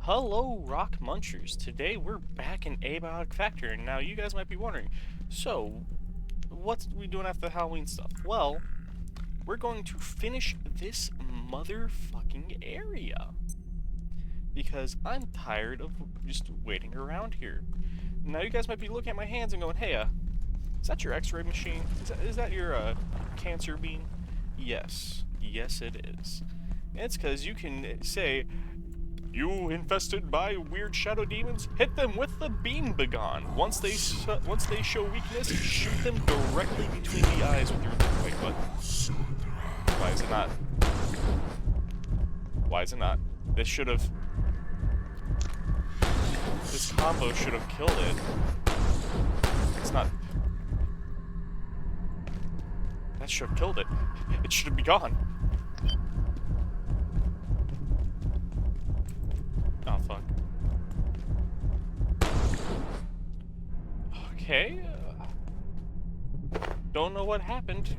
Hello, Rock Munchers. Today we're back in AbioticFactor, and now you guys might be wondering, so, what's we doing after the Halloween stuff? Well, we're going to finish this motherfucking area. Because I'm tired of just waiting around here. Now you guys might be looking at my hands and going, hey, is that your x-ray machine? Is that your, cancer beam? Yes. Yes, it is. And it's because you can say, you infested by weird shadow demons? Hit them with the beam begone. Once they show weakness, shoot them directly between the eyes with your... Wait, what? Why is it not? Why is it not? This should have... This combo should have killed it. It's not... That should have killed it. It should have been gone. Oh, fuck. Okay. Don't know what happened.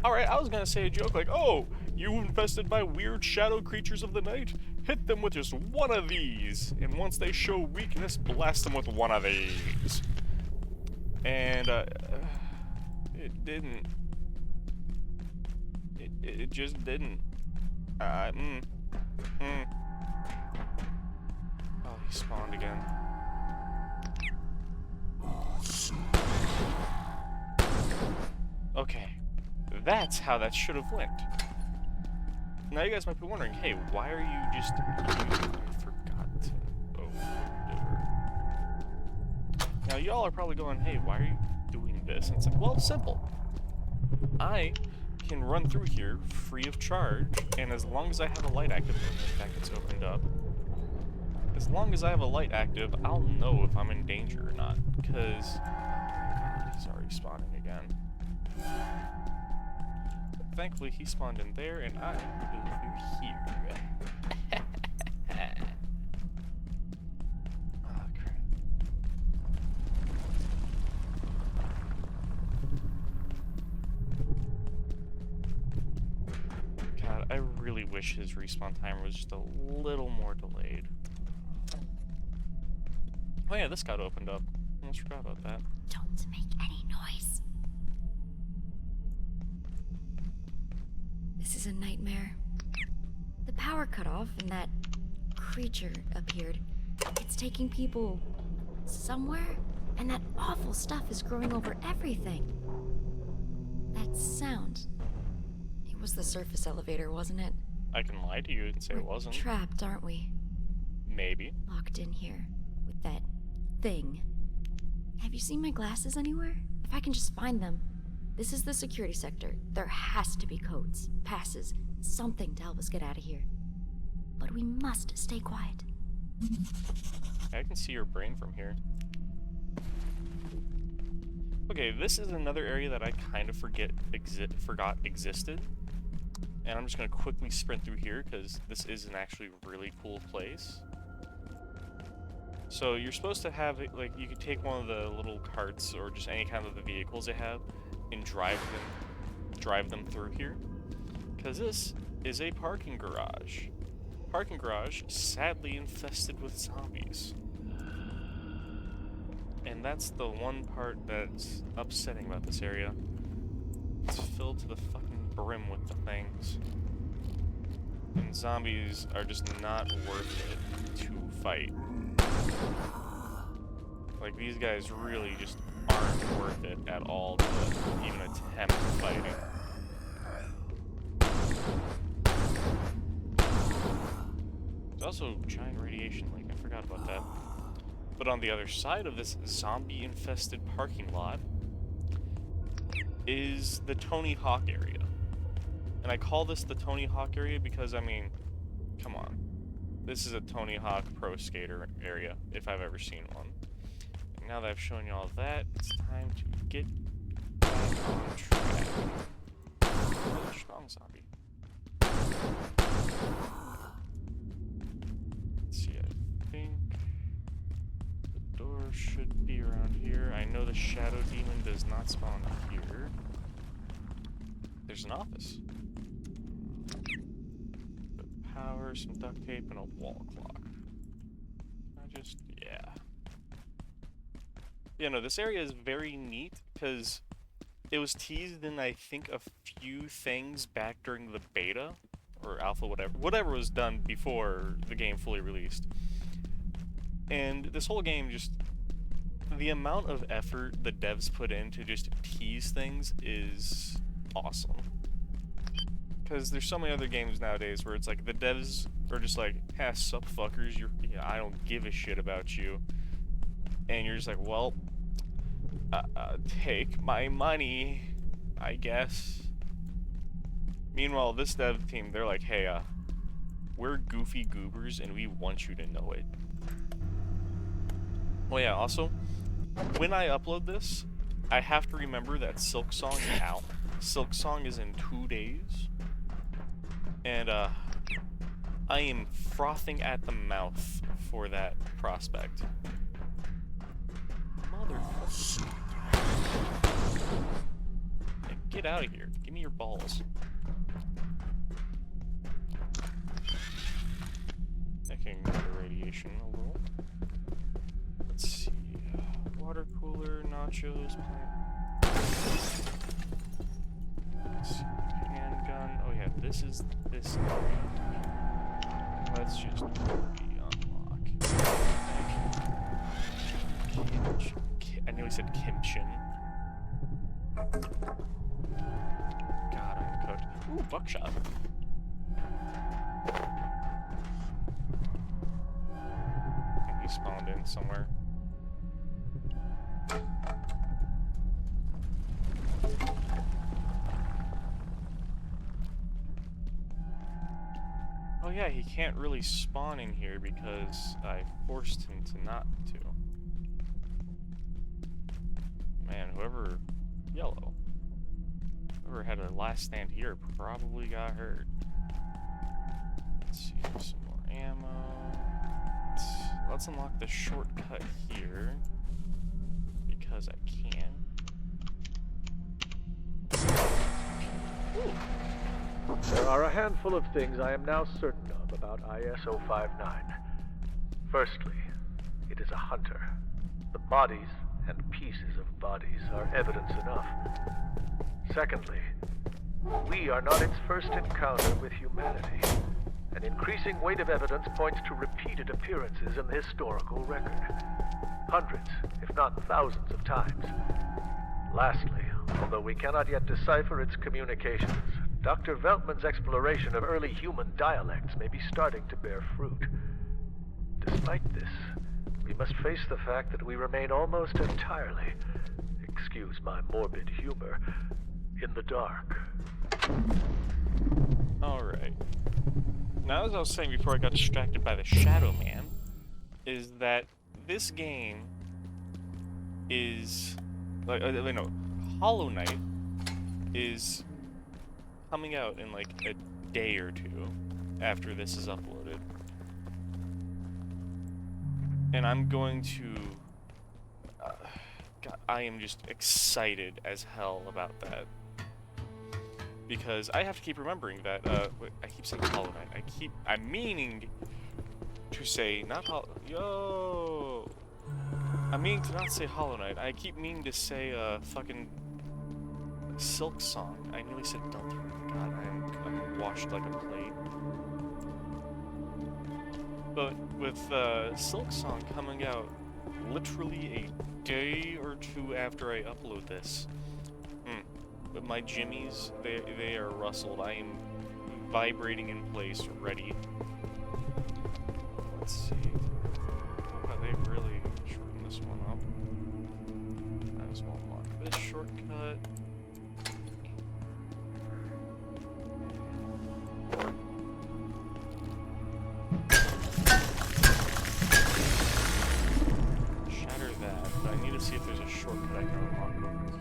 Alright, I was gonna say a joke like, oh, you infested by weird shadow creatures of the night? Hit them with just one of these. And once they show weakness, blast them with one of these. And, it didn't. It just didn't. Oh, he spawned again. Okay. That's how that should have went. Now you guys might be wondering, hey, why are you just... I forgot to open the door. Now y'all are probably going, hey, why are you doing this? And it's like, well, it's simple. I can run through here free of charge, and as long as I have a light active, in fact it's opened up, as long as I have a light active, I'll know if I'm in danger or not, because he's already spawning again. But thankfully he spawned in there, and I move through here. Oh, crap. God, I really wish his respawn timer was just a little more delayed. Oh yeah, this got opened up. Almost forgot about that. Don't make any noise. This is a nightmare. The power cut off and that creature appeared. It's taking people somewhere, and that awful stuff is growing over everything. That sound. It was the surface elevator, wasn't it? I can lie to you and say it wasn't. Trapped, aren't we? Maybe. Locked in here with that thing. Have you seen my glasses anywhere? If I can just find them. This is the security sector. There has to be codes, passes, something to help us get out of here. But we must stay quiet. I can see your brain from here. Okay, this is another area that I kind of forgot existed. And I'm just going to quickly sprint through here, because this is an actually really cool place. So you're supposed to have, like, you could take one of the little carts, or just any kind of the vehicles they have, and drive them through here. Because this is a parking garage. Parking garage, sadly infested with zombies. And that's the one part that's upsetting about this area. It's filled to the fucking brim with the things. And zombies are just not worth it to fight. Like, these guys really just aren't worth it at all to even attempt fighting. There's also giant radiation leak, I forgot about that. But on the other side of this zombie-infested parking lot is the Tony Hawk area. And I call this the Tony Hawk area because, I mean, come on. This is a Tony Hawk Pro Skater area, if I've ever seen one. And now that I've shown you all that, it's time to get back on track. Oh, strong zombie. Let's see, I think the door should be around here. I know the shadow demon does not spawn here. There's an office. Power, some duct tape, and a wall clock. Yeah, no, this area is very neat because it was teased in, I think, a few things back during the beta or alpha, whatever was done before the game fully released. And this whole game, just the amount of effort the devs put in to just tease things is awesome. Because there's so many other games nowadays where it's like the devs are just like, "Ha, sup fuckers, I don't give a shit about you," and you're just like, "Well, take my money, I guess." Meanwhile, this dev team, they're like, "Hey, we're goofy goobers and we want you to know it." Oh yeah, also, when I upload this, I have to remember that Silksong is out. Silksong is in 2 days. And, I am frothing at the mouth for that prospect. Motherfucker. Hey, get out of here. Give me your balls. I can ignore the radiation a little. Let's see. Water cooler, nachos, plant. Let's see. Handgun. Oh yeah, this is this. Let's just re-unlock. I nearly said Kimchin. God, I'm cooked. Ooh, buckshot. He spawned in somewhere. Oh yeah, he can't really spawn in here because I forced him to not to. Man, whoever... Yellow. Whoever had a last stand here probably got hurt. Let's see, some more ammo. Let's unlock the shortcut here. Because I can. Ooh. There are a handful of things I am now certain of about IS-059. Firstly, it is a hunter. The bodies and pieces of bodies are evidence enough. Secondly, we are not its first encounter with humanity. An increasing weight of evidence points to repeated appearances in the historical record. Hundreds, if not thousands of times. Lastly, although we cannot yet decipher its communications, Dr. Veltman's exploration of early human dialects may be starting to bear fruit. Despite this, we must face the fact that we remain almost entirely, excuse my morbid humor, in the dark. Alright. Now, as I was saying before I got distracted by the Shadow Man, is that this game is... no, Hollow Knight is coming out in like a day or two after this is uploaded. And I'm going to... God, I am just excited as hell about that. Because I have to keep remembering that, I keep saying Hollow Knight. I'm meaning to say, not yo! I'm meaning to not say Hollow Knight. I keep meaning to say, fucking Silksong. I nearly said Delta. God, I'm washed like a plate. But with, Silksong coming out literally a day or two after I upload this, but my jimmies, they are rustled. I am vibrating in place, ready. Let's see. Wow, they've really shortened this one up. I just want to unlock this shortcut. Shatter that, but I need to see if there's a shortcut I can unlock over here.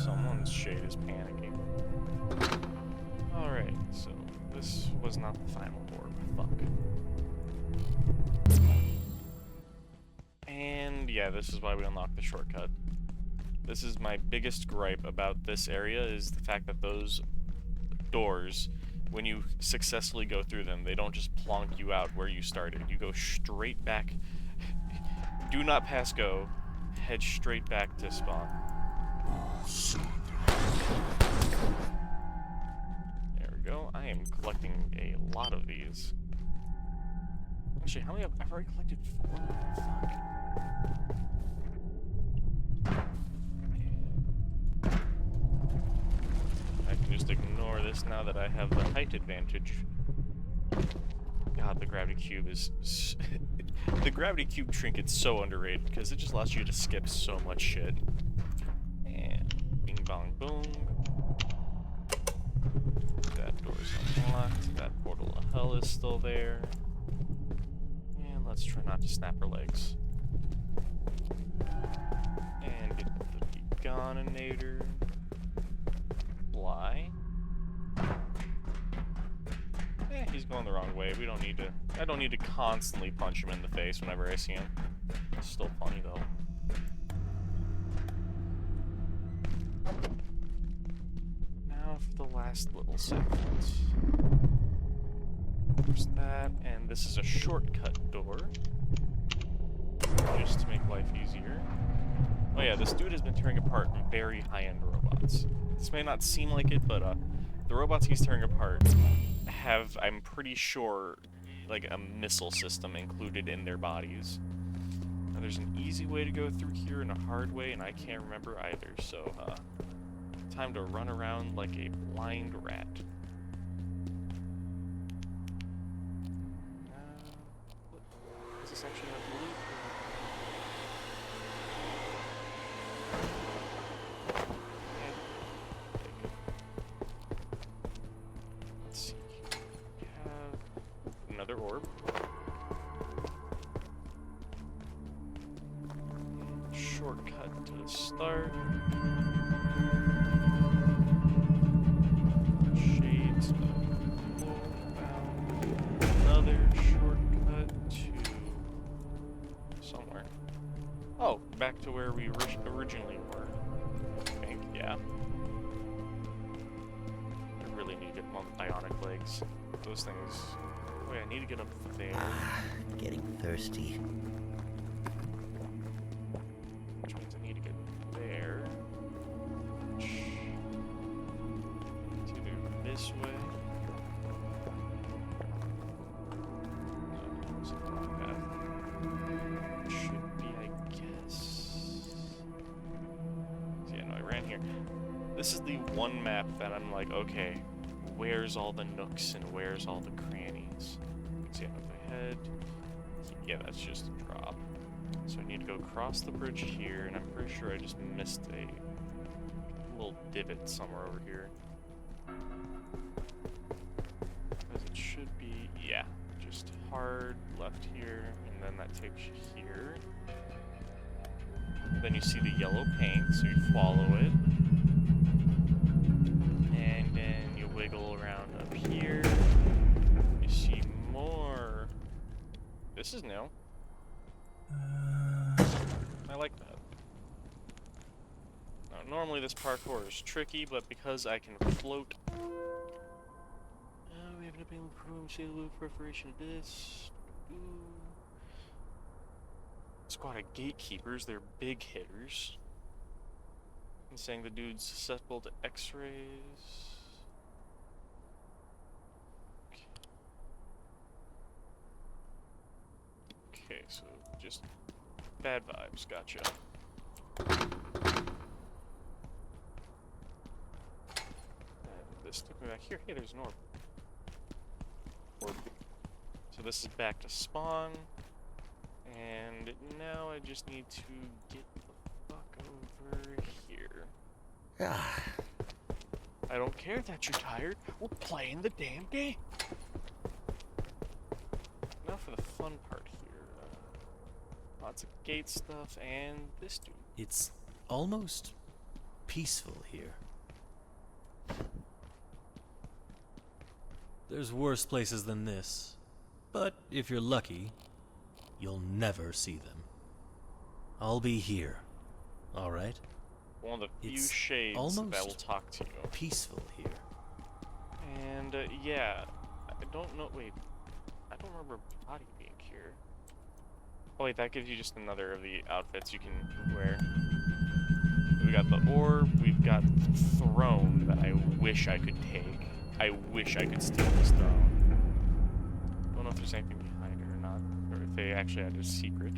Someone's shade is panicking. Alright, so this was not the final orb. Fuck. And yeah, this is why we unlocked the shortcut. This is my biggest gripe about this area, is the fact that those doors, when you successfully go through them, they don't just plonk you out where you started. You go straight back Do not pass go. Head straight back to spawn. There we go. I am collecting a lot of these. Actually, how many I've already collected? 4? Fuck. I can just ignore this now that I have the height advantage. God, the gravity cube is... the gravity cube trinket's so underrated because it just allows you to skip so much shit. And bing bong boom. That door's unlocked. That portal of hell is still there. And let's try not to snap her legs. And get the Begoninator. Fly. He's going the wrong way. We don't need to... I don't need to constantly punch him in the face whenever I see him. It's still funny, though. Now for the last little segment. There's that, and this is a shortcut door. Just to make life easier. Oh yeah, this dude has been tearing apart very high-end robots. This may not seem like it, but the robots he's tearing apart have, I'm pretty sure, like a missile system included in their bodies. Now, there's an easy way to go through here and a hard way, and I can't remember either, so time to run around like a blind rat. Is this actually not the loot? Let's see. We have another orb. Shortcut to the start. Shades of Glowbound. Another shortcut to somewhere. Oh, back to where we originally were. I think, yeah. I really need to get on bionic legs. Those things. Wait, I need to get up there. Getting thirsty. Which means I need to get there. Which... it's either this way. No, it's the wrong path. Should be, I guess. So yeah, no, I ran here. This is the one map that I'm like, okay, where's all the nooks and where's all the crannies? See, up ahead. Yeah, that's just a drop. So I need to go across the bridge here, and I'm pretty sure I just missed a little divot somewhere over here. Because it should be, yeah, just hard left here, and then that takes you here. Then you see the yellow paint, so you follow it. And then you wiggle around up here. You see more. This is new. I like that. Now, normally this parkour is tricky, but because I can float... we have an ability to prove say the proliferation of this. Squad of gatekeepers, they're big hitters. And saying the dude's susceptible to X-rays. Okay, so just bad vibes, gotcha. And this took me back here. Hey, there's an orb. So this is back to spawn. And now I just need to get the fuck over here. I don't care that you're tired. We're playing the damn game. Now for the fun part here. Lots of gate stuff and this dude. It's almost peaceful here. There's worse places than this, but if you're lucky, you'll never see them. I'll be here, all right? One of the few It's shades almost that will talk to you. peaceful here. And yeah, I don't know. Wait, I don't remember a body being here. Oh wait, that gives you just another of the outfits you can wear. We got the orb, we've got the throne that I wish I could take. I wish I could steal this throne. Don't know if there's anything behind it or not, or if they actually had a secret.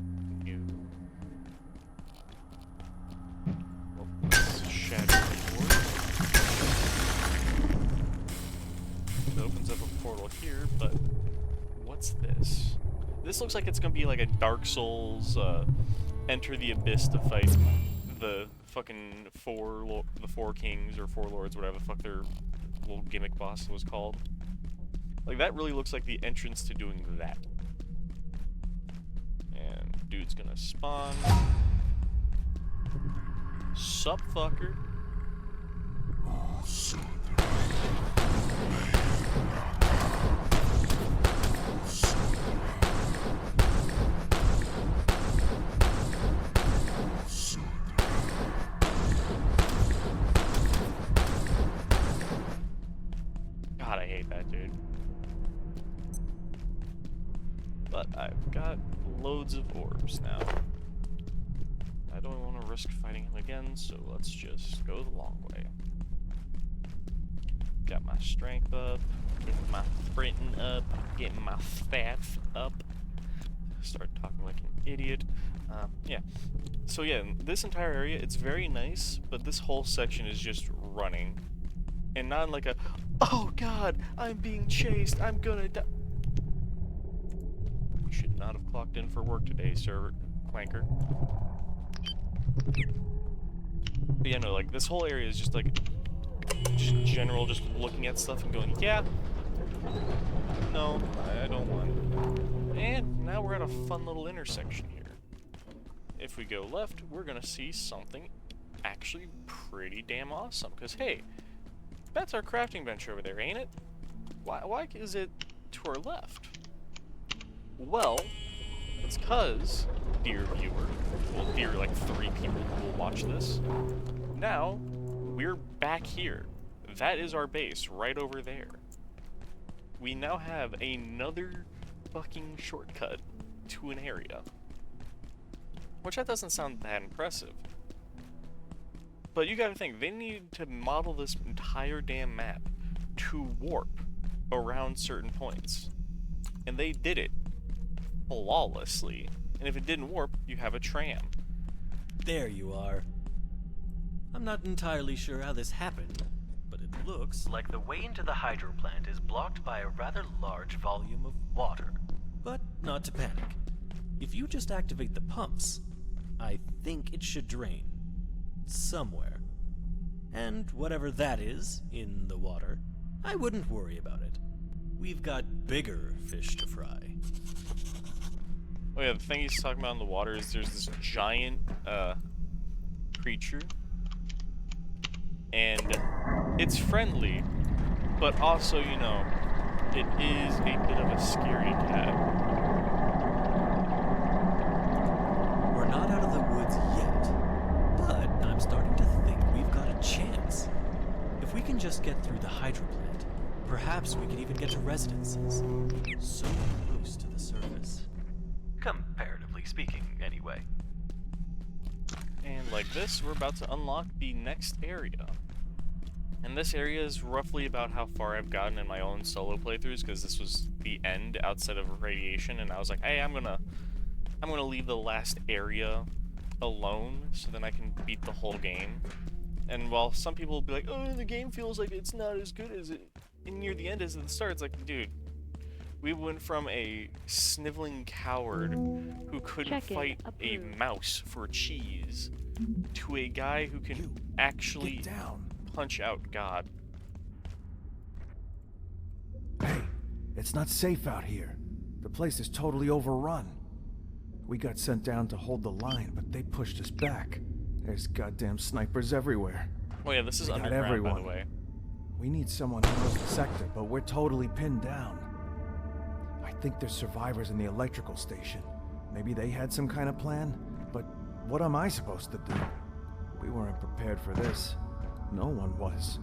No. Well, let's shatter the orb. It opens up a portal here, but what's this? This looks like it's gonna be like a Dark Souls, enter the abyss to fight the fucking four kings or four lords, whatever the fuck their little gimmick boss was called. Like, that really looks like the entrance to doing that. And dude's gonna spawn. Sup, fucker? God, I hate that dude. But I've got loads of orbs now. I don't want to risk fighting him again, so let's just go the long way. Got my strength up, getting my sprinting up, getting my stats up. Start talking like an idiot. Yeah. So yeah, this entire area, it's very nice, but this whole section is just running. And not like a, oh god, I'm being chased, I'm gonna die. You should not have clocked in for work today, Sir Clanker. But yeah, no, like, this whole area is just like, just general, just looking at stuff and going, yeah, no, I don't want. And now we're at a fun little intersection here. If we go left, we're gonna see something actually pretty damn awesome. Because, hey, that's our crafting bench over there, ain't it? Why is it to our left? Well, it's because, dear viewer, well, dear like 3 people who will watch this, now we're back here. That is our base right over there. We now have another fucking shortcut to an area. Which that doesn't sound that impressive. But you gotta think, they need to model this entire damn map to warp around certain points. And they did it flawlessly. And if it didn't warp, you have a tram. There you are. I'm not entirely sure how this happened, but it looks like the way into the hydro plant is blocked by a rather large volume of water. But not to panic. If you just activate the pumps, I think it should drain. Somewhere. And whatever that is, in the water, I wouldn't worry about it. We've got bigger fish to fry. Oh yeah, the thing he's talking about in the water is there's this giant, creature. And it's friendly, but also, you know, it is a bit of a scary cat. We're not out of the woods yet, but I'm starting to think we've got a chance. If we can just get through the hydro plant, perhaps we could even get to residences. So close to the surface. Comparatively speaking, anyway. And like this, we're about to unlock the next area. And this area is roughly about how far I've gotten in my own solo playthroughs, because this was the end outside of radiation, and I was like, hey, I'm gonna leave the last area alone so then I can beat the whole game. And while some people will be like, oh, the game feels like it's not as good as it near the end as at the start, it's like, dude, we went from a sniveling coward who couldn't fight a mouse for cheese to a guy who can actually punch out God. Hey, it's not safe out here. The place is totally overrun. We got sent down to hold the line, but they pushed us back. There's goddamn snipers everywhere. Oh yeah, this is They got underground, everyone. by the way. We need someone who knows the sector, but we're totally pinned down. I think there's survivors in the electrical station. Maybe they had some kind of plan, but what am I supposed to do? We weren't prepared for this. No one was.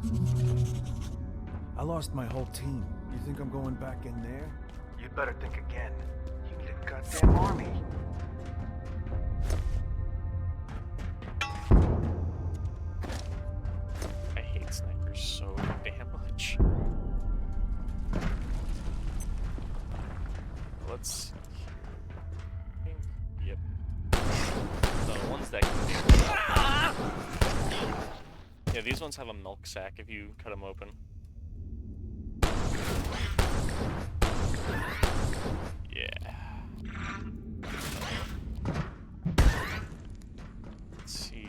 I lost my whole team. You think I'm going back in there? You'd better think again. You need a goddamn army. let's see here. Yep. The ones that yeah, these ones have a milk sac if you cut them open. Yeah. Let's see,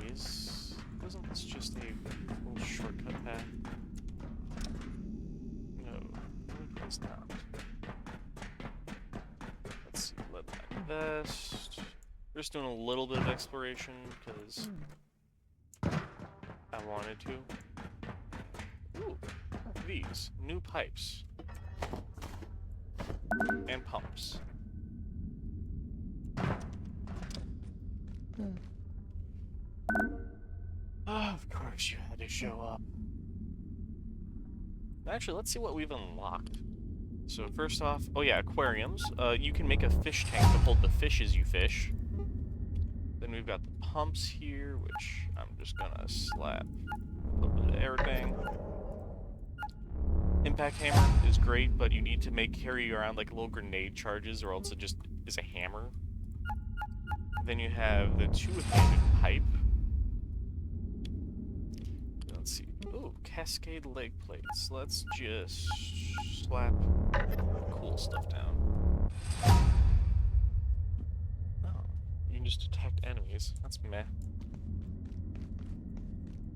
wasn't this just a little shortcut path? No, it was not. Let's see, let that invest. We're just doing a little bit of exploration because I wanted to. Ooh, these new pipes and pumps. Of course you had to show up. Actually, let's see what we've unlocked. So first off, oh yeah, aquariums. You can make a fish tank to hold the fishes you fish. Then we've got the pumps here, which I'm just gonna slap a little bit of everything. Impact hammer is great, but you need to carry around like little grenade charges, or else it just is a hammer. Then you have the two-handed pipe. Let's see. Ooh, cascade leg plates. Let's just slap cool stuff down. Oh, you can just detect enemies. That's meh.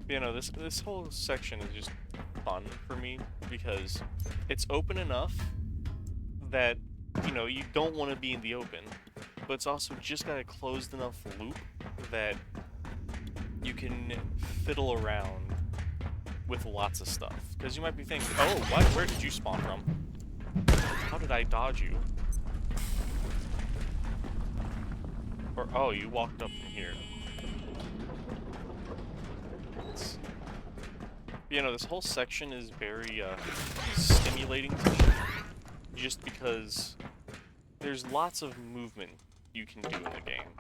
You know, this whole section is just fun for me because it's open enough that, you know, you don't want to be in the open, but it's also just got a closed enough loop that you can fiddle around with lots of stuff. Because you might be thinking, oh, what? Where did you spawn from? How did I dodge you? Or, oh, you walked up from here. You know, this whole section is very stimulating to me, just because there's lots of movement you can do in the game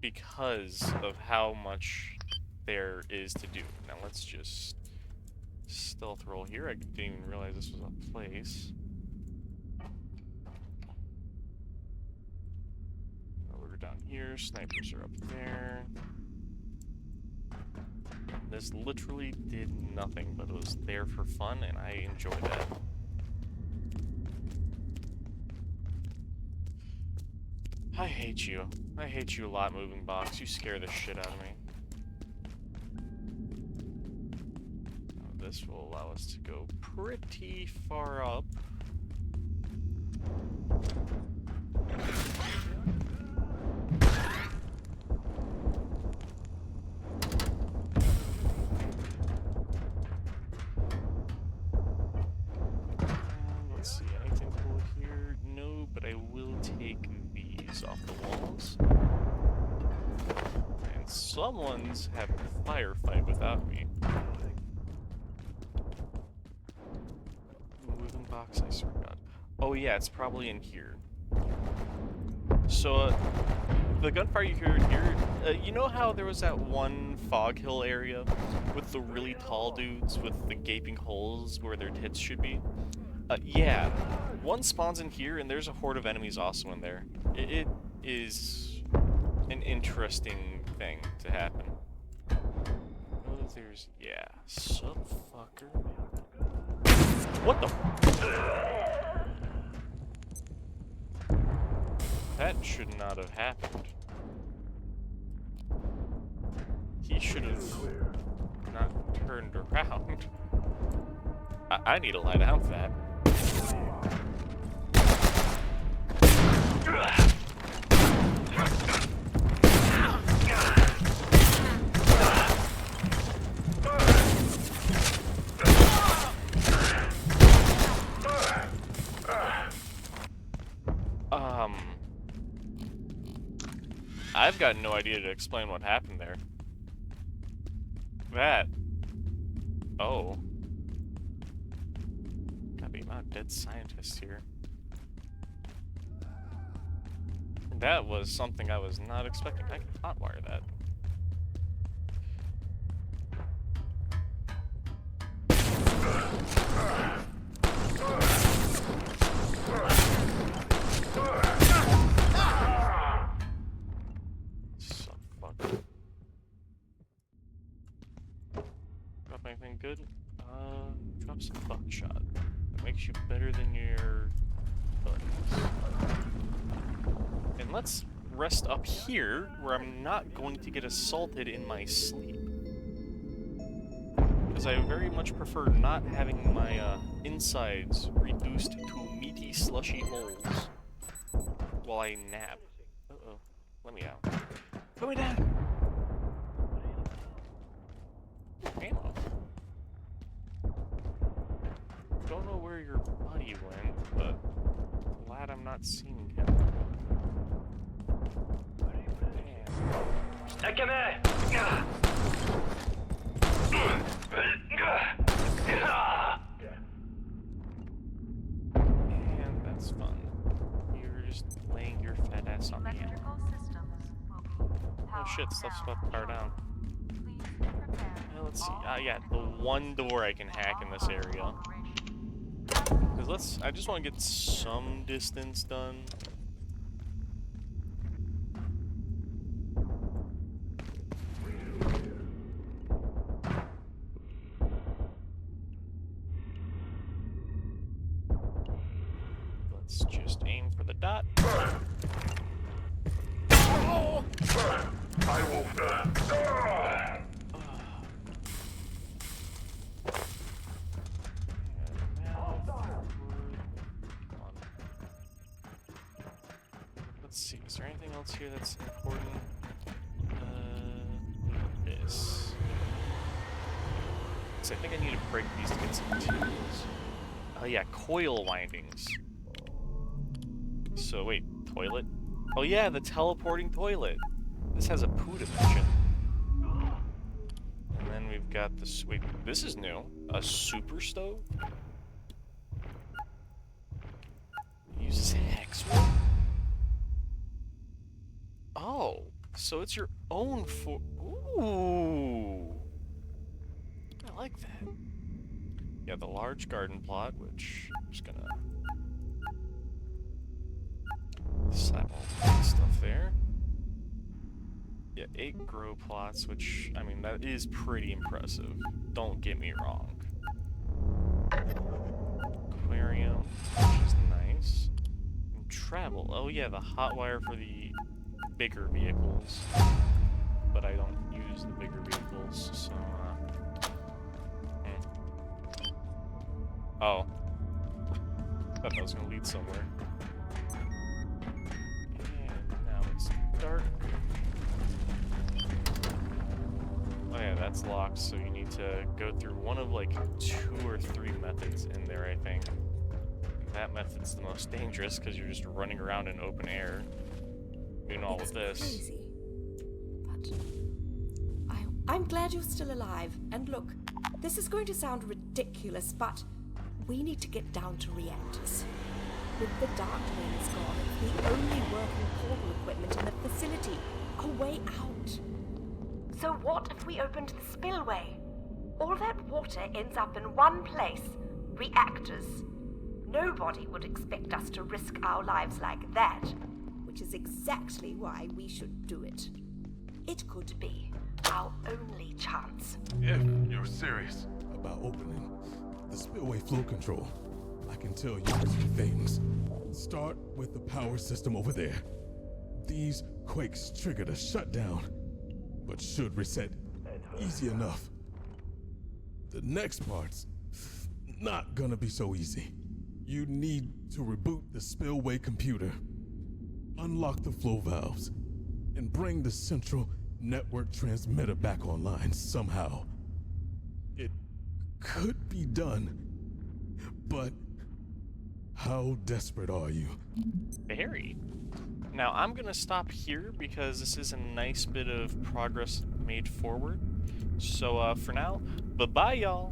because of how much there is to do. Now let's just stealth roll here. I didn't even realize this was a place. We're down here, snipers are up there. This literally did nothing, but it was there for fun, and I enjoy that. I hate you. I hate you a lot, moving box. You scare the shit out of me. Now, this will allow us to go pretty far up. Let's see, anything cool here? No, but I will take these off the walls. And someone's having a firefight without me. Moving box, I swear to God. Oh yeah, it's probably in here. So, the gunfire you heard here, you know how there was that one fog hill area with the really tall dudes with the gaping holes where their tits should be? Yeah, one spawns in here, and there's a horde of enemies also in there. It is an interesting thing to happen. Oh, there's, yeah, fucker. What the? That should not have happened. He should have not turned around. I need to lie down for that. I've got no idea to explain what happened there. That. Oh. Got the amount of dead scientists here. That was something I was not expecting. I can hotwire that. good? Drop some buckshot. That makes you better than your buddies. And let's rest up here, where I'm not going to get assaulted in my sleep. Because I very much prefer not having my insides reduced to meaty, slushy holes while I nap. Uh-oh. Let me out. Put me down! Ammo. Don't know where your buddy went, but glad I'm not seeing him. And that's fun. You're just laying your fat ass on the end. Oh shit, stuff's about to power down. Let's see. Yeah, the one door I can hack in this area. Because I just want to get some distance done. Let's just aim for the dot. Oh! I will. Let's see, is there anything else here that's important? This. So I think I need to break these to get some tools. Oh yeah, coil windings. So wait, toilet? Oh yeah, the teleporting toilet. This has a poo dimension. And then we've got this, wait, this is new. A super stove? Uses hex wood? Oh, so it's your own ooh. I like that. Yeah, the large garden plot, which I'm just gonna slap all that stuff there. Yeah, 8 grow plots, which, I mean, that is pretty impressive. Don't get me wrong. Aquarium, which is nice. And travel. Oh yeah, the hot wire for the bigger vehicles. But I don't use the bigger vehicles, so, Oh. Thought that was gonna lead somewhere. And now it's dark. Oh yeah, that's locked, so you need to go through one of like 2 or 3 methods in there, I think. That method's the most dangerous because you're just running around in open air doing all of this. Crazy. But I'm glad you're still alive. And look, this is going to sound ridiculous, but we need to get down to reactors. With the dark lanes gone, it's the only working portal equipment in the facility. A way out. So what if we opened the spillway? All that water ends up in one place, reactors. Nobody would expect us to risk our lives like that. Which is exactly why we should do it. It could be our only chance. If you're serious about opening the spillway flow control, I can tell you a few things. Start with the power system over there. These quakes triggered a shutdown, but should reset easy enough. The next part's not gonna be so easy. You need to reboot the spillway computer, unlock the flow valves, and bring the central network transmitter back online somehow. It could be done, but how desperate are you? Very. Now, I'm going to stop here because this is a nice bit of progress made forward. So, for now, bye-bye, y'all.